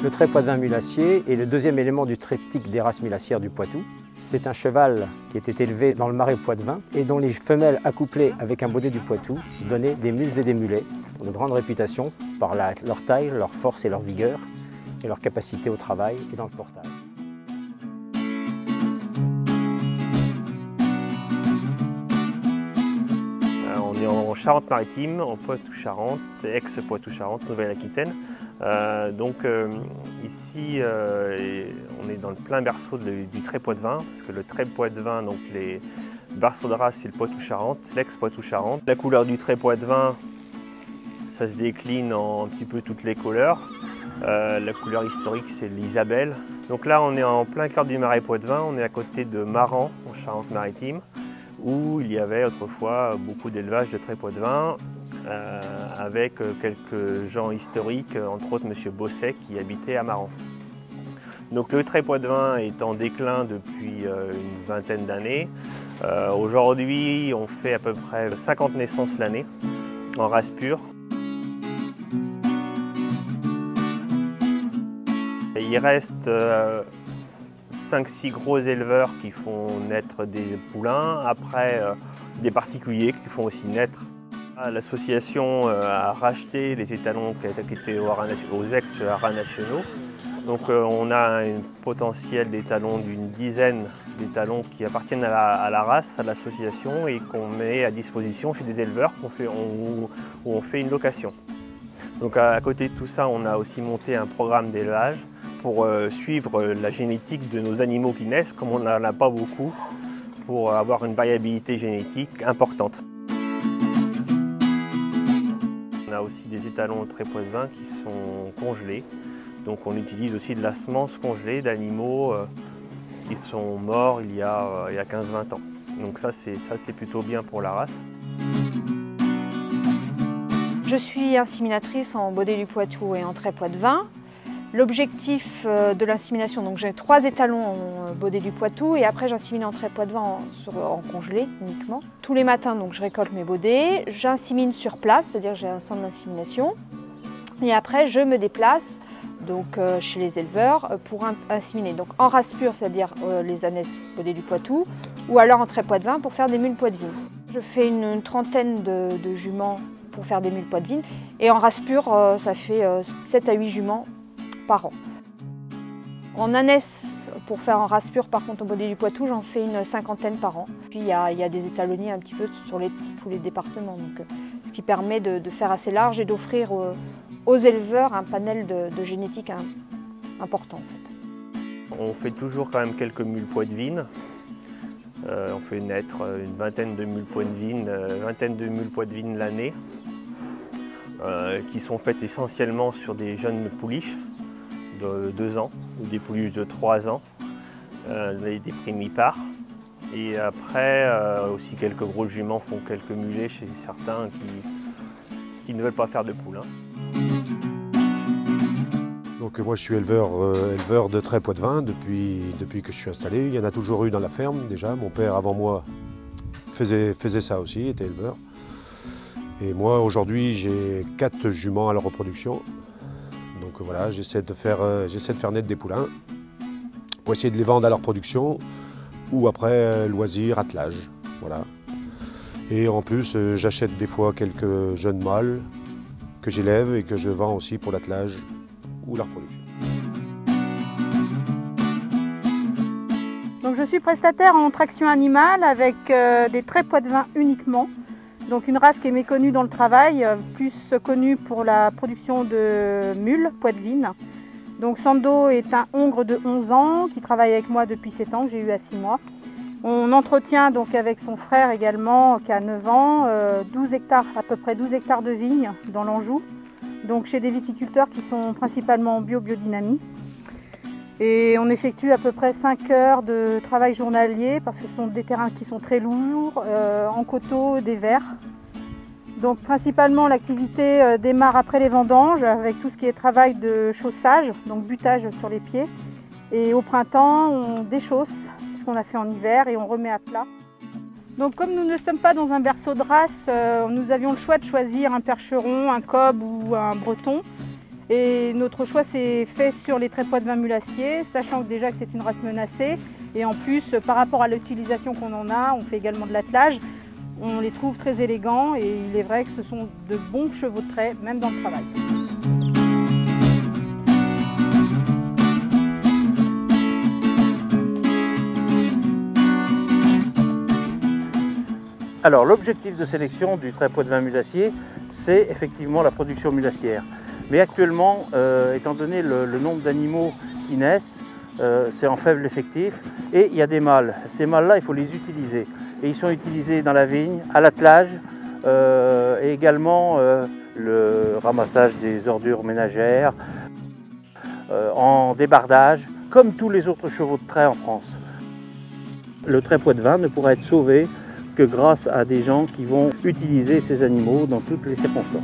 Le trait poitevin mulassier est le deuxième élément du triptyque des races mulassières du Poitou. C'est un cheval qui était élevé dans le marais poitevin et dont les femelles accouplées avec un bonnet du Poitou donnaient des mules et des mulets de grande réputation par leur taille, leur force et leur vigueur et leur capacité au travail et dans le portage. On est en Charente-Maritime, en Poitou-Charentes, ex-Poitou-Charentes, Nouvelle-Aquitaine. Ici, on est dans le plein berceau du trait poitevin, parce que le trait poitevin, donc les berceaux de race, c'est le Poitou-Charentes, l'ex-Poitou-Charentes. La couleur du trait poitevin, ça se décline en un petit peu toutes les couleurs. La couleur historique, c'est l'Isabelle. Donc là, on est en plein cœur du marais poitevin, on est à côté de Maran, en Charente-Maritime, où il y avait autrefois beaucoup d'élevage de trait poitevin, avec quelques gens historiques, entre autres M. Bosset qui habitait à Maran. Donc le trait poitevin est en déclin depuis une vingtaine d'années. Aujourd'hui, on fait à peu près 50 naissances l'année en race pure. Il reste 5-6 gros éleveurs qui font naître des poulains, après des particuliers qui font aussi naître. L'association a racheté les étalons qui étaient aux ex-haras nationaux. Donc on a un potentiel d'étalons d'une dizaine d'étalons qui appartiennent à la race, à l'association, et qu'on met à disposition chez des éleveurs où on fait une location. Donc à côté de tout ça, on a aussi monté un programme d'élevage pour suivre la génétique de nos animaux qui naissent, comme on n'en a pas beaucoup, pour avoir une variabilité génétique importante. On a aussi des étalons trait poitevin qui sont congelés. Donc on utilise aussi de la semence congelée d'animaux qui sont morts il y a 15-20 ans. Donc ça c'est plutôt bien pour la race. Je suis inséminatrice en bonnet du Poitou et en trait poitevin. L'objectif de l'insémination, donc j'ai 3 étalons en bonnet du Poitou et après j'insémine en trait poitevin en congelé uniquement. Tous les matins donc je récolte mes bodets, j'insémine sur place, c'est-à-dire j'ai un centre d'insémination. Et après je me déplace donc, chez les éleveurs pour inséminer. Donc en race pure, c'est-à-dire les ânesses bonnet du Poitou, ou alors en trait poitevin pour faire des mules poitevines. Je fais une trentaine de juments pour faire des mules poitevines et en race pure ça fait 7 à 8 juments par an. En ânesse, pour faire en race pure, par contre au bonnet du Poitou, j'en fais une cinquantaine par an. Puis il y a des étalonniers un petit peu sur tous les départements, donc, ce qui permet de faire assez large et d'offrir aux éleveurs un panel de génétique important. En fait. On fait toujours quand même quelques mules poitevines. On fait naître une vingtaine de mules poitevines l'année, qui sont faites essentiellement sur des jeunes pouliches de 2 ans ou des pouliches de 3 ans, des primipares. Et après, aussi quelques gros juments font quelques mulets chez certains qui ne veulent pas faire de poulain. Donc moi je suis éleveur de trait poitevin depuis que je suis installé. Il y en a toujours eu dans la ferme déjà. Mon père avant moi faisait ça aussi, était éleveur. Et moi aujourd'hui j'ai 4 juments à la reproduction. Donc voilà, j'essaie de faire naître des poulains pour essayer de les vendre à leur production ou après loisir, attelage. Voilà. Et en plus j'achète des fois quelques jeunes mâles que j'élève et que je vends aussi pour l'attelage ou la reproduction. Donc je suis prestataire en traction animale avec des traits poitevins uniquement. Donc une race qui est méconnue dans le travail, plus connue pour la production de mules poitevines. Donc Sando est un hongre de 11 ans qui travaille avec moi depuis 7 ans, que j'ai eu à 6 mois. On entretient donc avec son frère également qui a 9 ans, 12 hectares, à peu près 12 hectares de vignes dans l'Anjou. Donc chez des viticulteurs qui sont principalement en biodynamie. Et on effectue à peu près 5 heures de travail journalier parce que ce sont des terrains qui sont très lourds, en coteaux, des verts. Donc principalement l'activité démarre après les vendanges avec tout ce qui est travail de chaussage, donc butage sur les pieds. Et au printemps, on déchausse ce qu'on a fait en hiver et on remet à plat. Donc comme nous ne sommes pas dans un berceau de race, nous avions le choix de choisir un percheron, un cob ou un breton. Et notre choix s'est fait sur les traits poitevin mulassiers, sachant déjà que c'est une race menacée. Et en plus, par rapport à l'utilisation qu'on en a, on fait également de l'attelage. On les trouve très élégants et il est vrai que ce sont de bons chevaux de trait, même dans le travail. Alors l'objectif de sélection du trait poitevin mulassier, c'est effectivement la production mulassière. Mais actuellement, étant donné le nombre d'animaux qui naissent, c'est en faible effectif et il y a des mâles. Ces mâles-là, il faut les utiliser. Et ils sont utilisés dans la vigne, à l'attelage et également le ramassage des ordures ménagères, en débardage, comme tous les autres chevaux de trait en France. Le trait poitevin ne pourra être sauvé que grâce à des gens qui vont utiliser ces animaux dans toutes les circonstances.